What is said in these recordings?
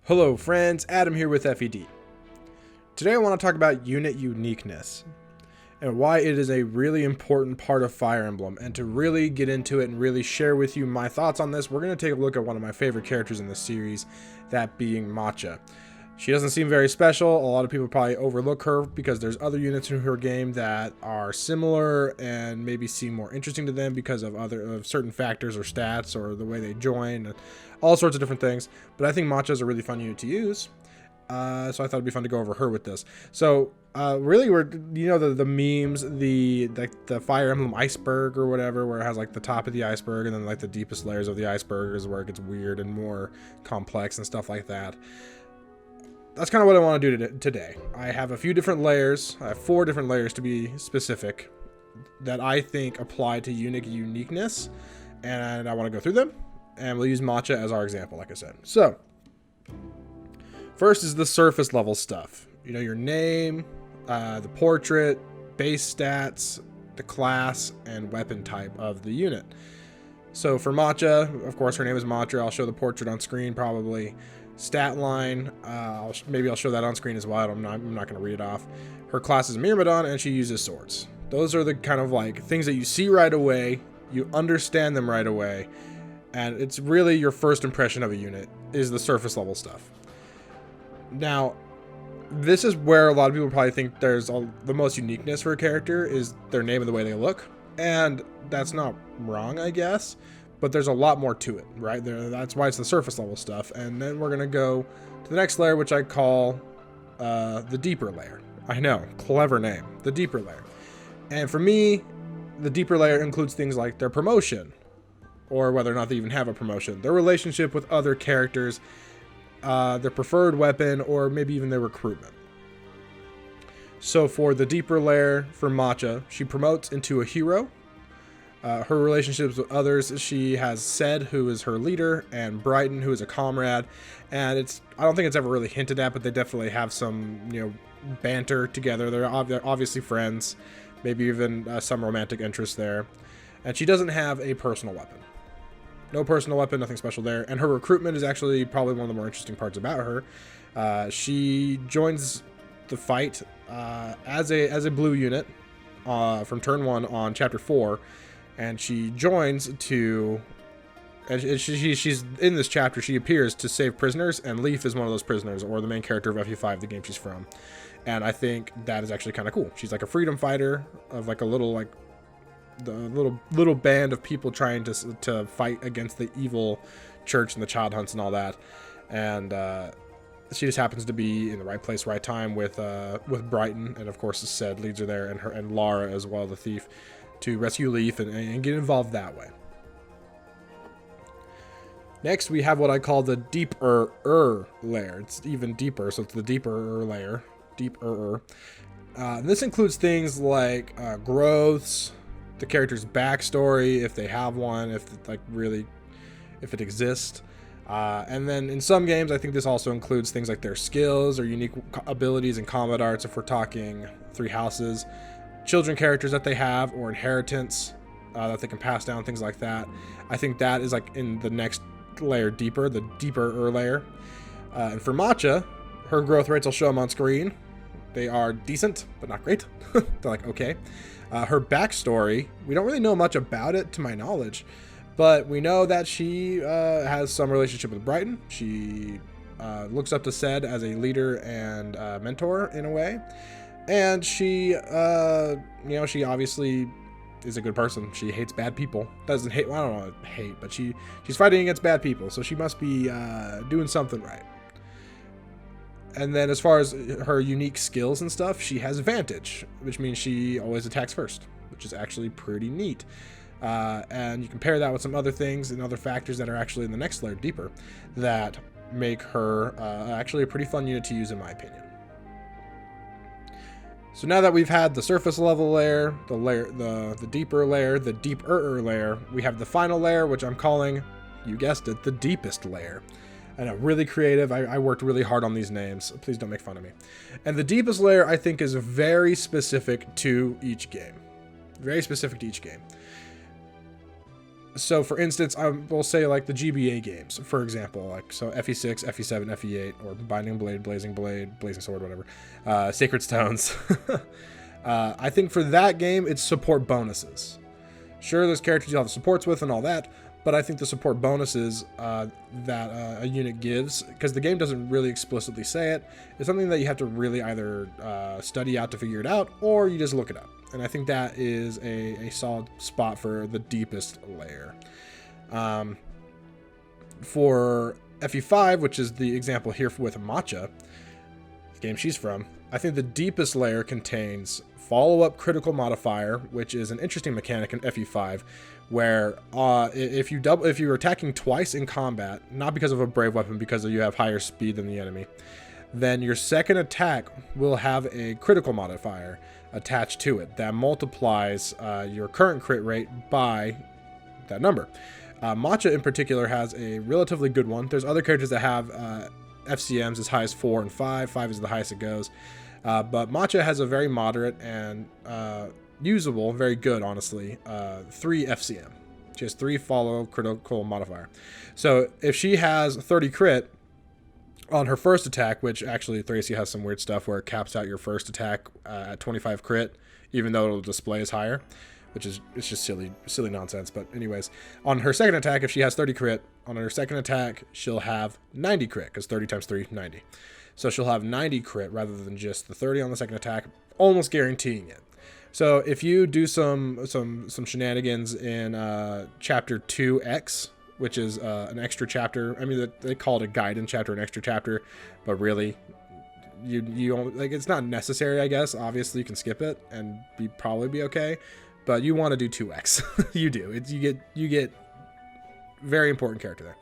Hello friends, Adam here with FED. Today I want to talk about unit uniqueness and why it is a really important part of Fire Emblem. And to really get into it and really share with you my thoughts on this, we're going to take a look at one of my favorite characters in this series, that being Matcha. She doesn't seem very special. A lot of people probably overlook her because there's other units in her game that are similar and maybe seem more interesting to them because of certain factors or stats or the way they join, all sorts of different things. But I think Matcha is a really fun unit to use. So I thought it'd be fun to go over her with this. So really, we're the memes, the Fire Emblem Iceberg or whatever, where it has like the top of the iceberg and then like the deepest layers of the iceberg is where it gets weird and more complex and stuff like that. That's kind of what I want to do today. I have a few different layers. I have 4 different layers to be specific that I think apply to uniqueness, and I want to go through them. And we'll use Matcha as our example, like I said. So first is the surface level stuff. Your name, the portrait, base stats, the class, and weapon type of the unit. So for Matcha, of course, her name is Matcha. I'll show the portrait on screen probably. Stat line, maybe I'll show that on screen as well. I'm not going to read it off. Her class is Myrmidon, and she uses swords. Those are the kind of like things that you see right away. You understand them right away. And it's really your first impression of a unit is the surface level stuff. Now, this is where a lot of people probably think there's the most uniqueness for a character is their name and the way they look. And that's not wrong, I guess. But there's a lot more to it, right? That's why it's the surface level stuff. And then we're going to go to the next layer, which I call the deeper layer. I know, clever name. The deeper layer. And for me, the deeper layer includes things like their promotion, or whether or not they even have a promotion, their relationship with other characters, their preferred weapon, or maybe even their recruitment. So for the deeper layer, for Matcha, she promotes into a hero. Her relationships with others, she has Ced, who is her leader, and Brighton, who is a comrade. And I don't think it's ever really hinted at, but they definitely have some, banter together. They're obviously friends, maybe even some romantic interest there. And she doesn't have a personal weapon. No personal weapon, nothing special there. And her recruitment is actually probably one of the more interesting parts about her. She joins the fight as a blue unit from turn 1 on chapter 4. And she joins to, and she's in this chapter, she appears to save prisoners, and Leaf is one of those prisoners, or the main character of FE5, the game she's from. And I think that is actually kind of cool. She's like a freedom fighter of like a little, the little band of people trying to fight against the evil church and the child hunts and all that. And she just happens to be in the right place, right time with Brighton, and of course Ced leads her there, and Lara as well, the thief, to rescue Leaf and get involved that way. Next, we have what I call the deeper layer. It's even deeper, so it's the deeper layer. This includes things like growths, the character's backstory, if they have one, if it exists. And then in some games, I think this also includes things like their skills or unique abilities in combat arts, if we're talking 3 houses. Children characters that they have, or inheritance that they can pass down, things like that. I think that is like in the next layer deeper, the deeper layer. And for Matcha, her growth rates, I'll show them on screen. They are decent, but not great. They're like, okay. Her backstory, we don't really know much about it to my knowledge, but we know that she has some relationship with Brighton. She looks up to Ced as a leader and mentor in a way. And she, she obviously is a good person. She hates bad people. Doesn't hate, well, I don't know, hate, but she's fighting against bad people. So she must be doing something right. And then as far as her unique skills and stuff, she has Vantage, which means she always attacks first, which is actually pretty neat. And you compare that with some other things and other factors that are actually in the next layer deeper that make her actually a pretty fun unit to use in my opinion. So now that we've had the surface level layer, the deeper layer, the deeper layer, we have the final layer, which I'm calling, you guessed it, the deepest layer. I know, really creative. I worked really hard on these names. Please don't make fun of me. And the deepest layer, I think, is very specific to each game. Very specific to each game. So for instance, I will say like the GBA games, for example, like so FE6, FE7, FE8, or Binding Blade, Blazing Sword, whatever, Sacred Stones. I think for that game, it's support bonuses. Sure, there's characters you have supports with and all that, but I think the support bonuses that a unit gives, because the game doesn't really explicitly say it, is something that you have to really either study out to figure it out, or you just look it up. And I think that is a solid spot for the deepest layer. For FE5, which is the example here with Matcha, the game she's from, I think the deepest layer contains follow-up critical modifier, which is an interesting mechanic in FE5, where if you're attacking twice in combat, not because of a brave weapon, because you have higher speed than the enemy, then your second attack will have a critical modifier attached to it that multiplies your current crit rate by that number. Matcha in particular has a relatively good one. There's other characters that have FCMs as high as 4 and 5. 5 is the highest it goes. But Matcha has a very moderate and usable, very good, honestly, 3 FCM. She has 3 follow critical modifier. So if she has 30 crit on her first attack, which actually Thracia has some weird stuff where it caps out your first attack at 25 crit, even though it'll display as higher, which is, it's just silly nonsense. But anyways, on her second attack, if she has 30 crit, on her second attack, she'll have 90 crit, because 30 times 3, 90. So she'll have 90 crit rather than just the 30 on the second attack, almost guaranteeing it. So if you do some shenanigans in chapter 2X, which is an extra chapter. I mean, they call it a guidance chapter, an extra chapter, but really, you like, it's not necessary, I guess. Obviously, you can skip it and probably be okay, but you want to do 2X. You do. You get very important character there.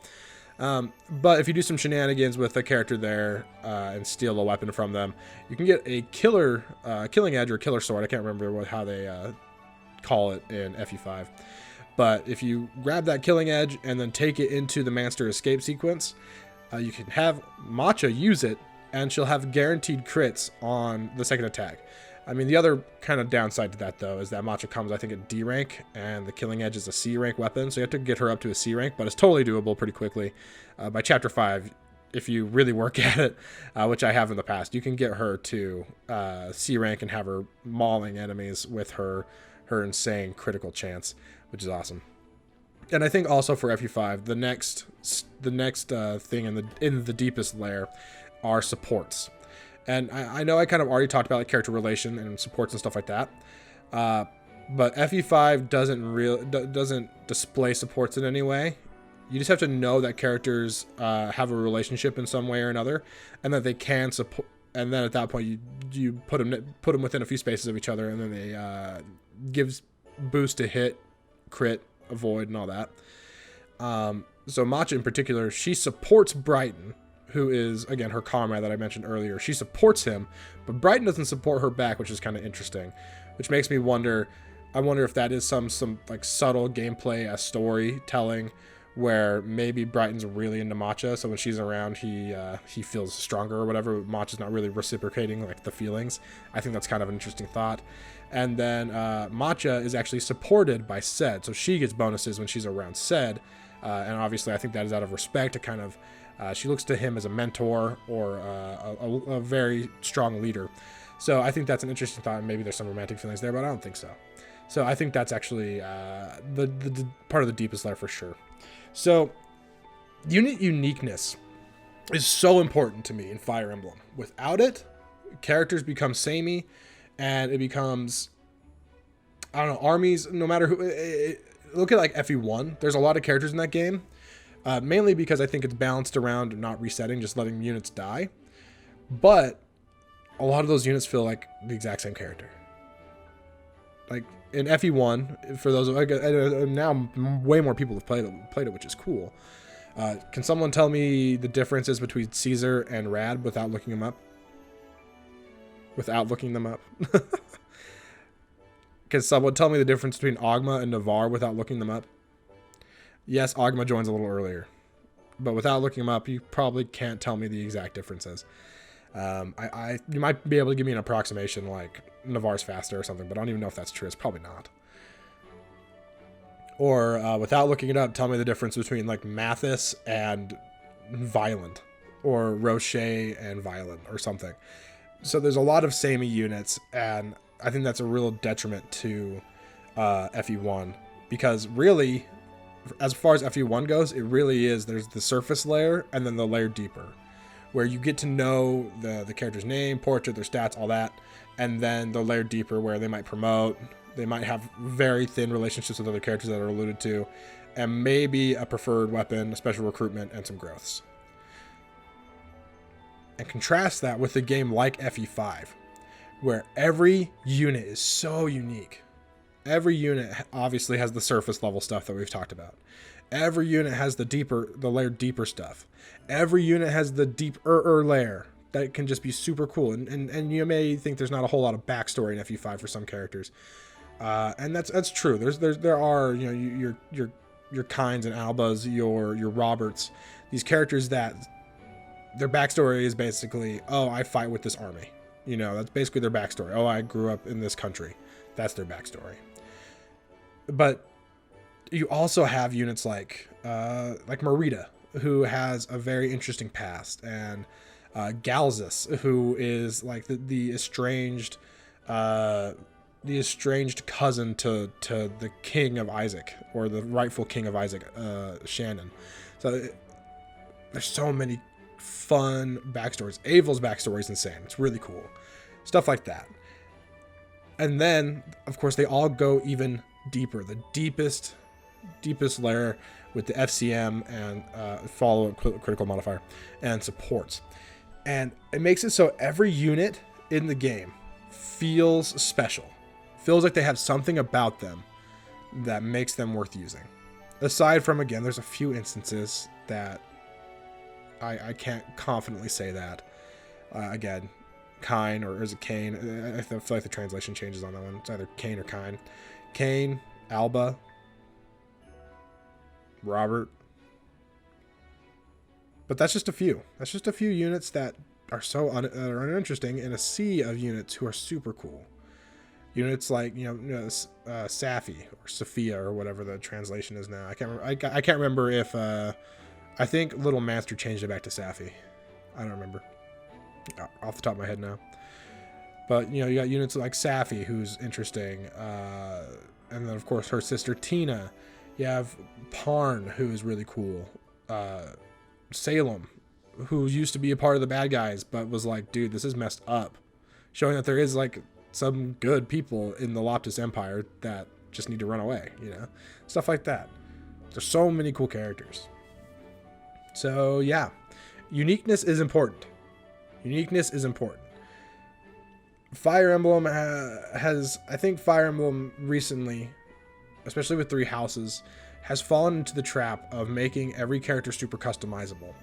But if you do some shenanigans with a character there and steal a weapon from them, you can get a killing edge or killer sword. I can't remember how they call it in FE5. But if you grab that killing edge and then take it into the Manster escape sequence, you can have Matcha use it, and she'll have guaranteed crits on the second attack. I mean, the other kind of downside to that, though, is that Matcha comes, I think, at D rank, and the killing edge is a C rank weapon, so you have to get her up to a C rank, but it's totally doable pretty quickly. By chapter 5, if you really work at it, which I have in the past, you can get her to C rank and have her mauling enemies with her insane critical chance, which is awesome. And I think also for FE5, the next thing in the deepest layer are supports. And I know I kind of already talked about like character relation and supports and stuff like that, but FE5 doesn't display supports in any way. You just have to know that characters have a relationship in some way or another, and that they can support. And then at that point, you put them within a few spaces of each other, and then they gives boost to hit, crit, avoid, and all that. So Matcha in particular, she supports Brighton, who is, again, her comrade that I mentioned earlier. She supports him, but Brighton doesn't support her back, which is kind of interesting, which makes me wonder. I wonder if that is some like subtle gameplay storytelling, where maybe Brighton's really into Matcha, so when she's around, he feels stronger or whatever. Matcha's not really reciprocating like the feelings. I think that's kind of an interesting thought. And then Matcha is actually supported by Ced, so she gets bonuses when she's around Ced, and obviously I think that is out of respect to kind of. She looks to him as a mentor or a very strong leader. So I think that's an interesting thought, and maybe there's some romantic feelings there, but I don't think so. So I think that's actually the part of the deepest layer for sure. So unit uniqueness is so important to me in Fire Emblem. Without it, characters become samey, and it becomes, I don't know, armies, no matter who. Look at like FE1. There's a lot of characters in that game. Mainly because I think it's balanced around not resetting, just letting units die. But a lot of those units feel like the exact same character. Like in FE1, for those now way more people have played it, which is cool. Can someone tell me the differences between Caesar and Rad without looking them up? Without looking them up. Can someone tell me the difference between Ogma and Navarre without looking them up? Yes, Ogma joins a little earlier, but without looking them up, you probably can't tell me the exact differences. You might be able to give me an approximation, like Navarre's faster or something, but I don't even know if that's true. It's probably not. Or without looking it up, tell me the difference between like Mathis and Violent, or Roche and Violent, or something. So there's a lot of samey units, and I think that's a real detriment to FE1, because really, as far as FE1 goes, it really is, there's the surface layer and then the layer deeper, where you get to know the character's name, portrait, their stats, all that, and then the layer deeper where they might promote, they might have very thin relationships with other characters that are alluded to, and maybe a preferred weapon, a special recruitment, and some growths. And contrast that with a game like FE5, where every unit is so unique. Every unit obviously has the surface level stuff that we've talked about. Every unit has the layer deeper stuff. Every unit has the deeper layer that can just be super cool. And you may think there's not a whole lot of backstory in FE5 for some characters. And that's true. There are, you know, your Kynes and Albas, your Roberts, these characters that their backstory is basically, oh, I fight with this army. You know, that's basically their backstory. Oh, I grew up in this country. That's their backstory. But you also have units like Marita, who has a very interesting past, and Galzus, who is like the estranged cousin to the king of Isaac, or the rightful king of Isaac, Shannon. So there's so many fun backstories. Avel's backstory is insane. It's really cool. Stuff like that. And then, of course, they all go even deeper. The deepest layer with the FCM and follow-up critical modifier and supports. And it makes it so every unit in the game feels special. Feels like they have something about them that makes them worth using. Aside from, again, there's a few instances that I can't confidently say that. Again, Kyne, or is it Kane? I feel like the translation changes on that one. It's either Kane or Kyne. Kane, Alba, Robert. But that's just a few. That's just a few units that are so uninteresting in a sea of units who are super cool. Units like, Safi or Sophia, or whatever the translation is now. I can't remember if I think Little Master changed it back to Safi. I don't remember off the top of my head now. But you got units like Safi, who's interesting, and then of course her sister Tina. You have Parn, who is really cool. Salem, who used to be a part of the bad guys, but was like, dude, this is messed up. Showing that there is like some good people in the Loptis Empire that just need to run away, stuff like that. There's so many cool characters. So yeah, uniqueness is important. Uniqueness is important. Fire Emblem I think Fire Emblem recently, especially with 3 houses, has fallen into the trap of making every character super customizable.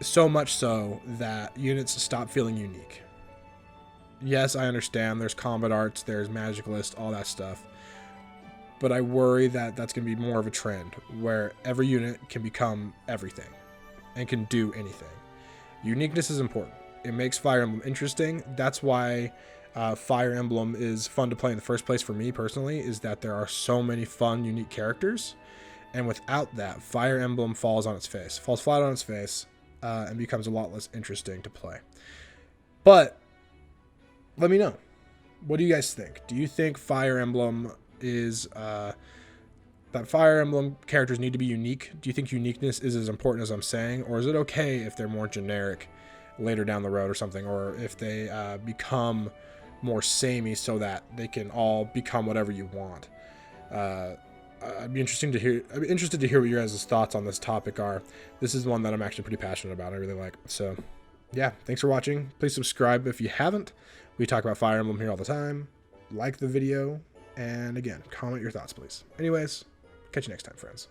So much so that units stop feeling unique. Yes, I understand there's combat arts, there's magic list, all that stuff. But I worry that that's going to be more of a trend, where every unit can become everything and can do anything. Uniqueness is important. It makes Fire Emblem interesting. That's why Fire Emblem is fun to play in the first place for me personally, is that there are so many fun, unique characters. And without that, Fire Emblem falls flat on its face, and becomes a lot less interesting to play. But let me know. What do you guys think? Do you think Fire Emblem is that Fire Emblem characters need to be unique? Do you think uniqueness is as important as I'm saying, or is it okay if they're more generic later down the road or something, or if they become more samey so that they can all become whatever you want? I'd be interested to hear what your guys' thoughts on this topic are. This is one that I'm actually pretty passionate about. I really like. So yeah, thanks for watching. Please subscribe if you haven't. We talk about Fire Emblem here all the time. Like the video. And again, comment your thoughts, please. Anyways, catch you next time, friends.